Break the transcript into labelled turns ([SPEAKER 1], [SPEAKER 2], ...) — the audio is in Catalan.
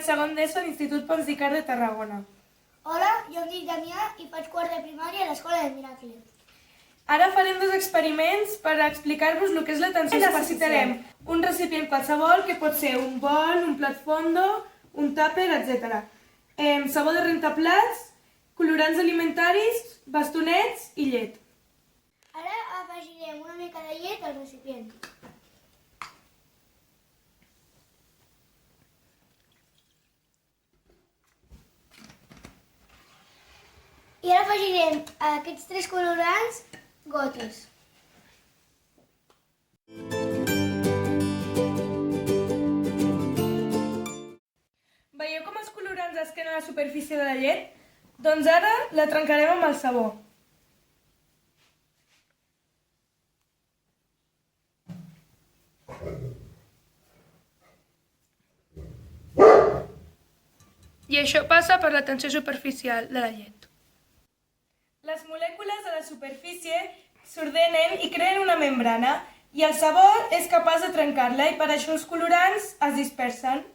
[SPEAKER 1] segon d'ESO a l'Institut Pons d'Icart de Tarragona.
[SPEAKER 2] Hola, jo em dic Damià i faig quart de primària a l'Escola del Miracle.
[SPEAKER 1] Ara farem dos experiments per explicar-vos el que és l'atenció artificial. Necessitarem un recipient qualsevol, que pot ser un bol, un plat fondo, un tàper, etc. Sabó de rentaplats, colorants alimentaris, bastonets i llet.
[SPEAKER 2] Ara afegirem una mica de llet al recipient. I ara afegirem a aquests tres colorants gotes.
[SPEAKER 1] Veieu com els colorants es queden a la superfície de la llet? Doncs ara la trencarem amb el sabó. I això passa per la tensió superficial de la llet. Les molècules a la superfície s'ordenen i creen una membrana i el sabó és capaç de trencar-la i per això els colorants es dispersen.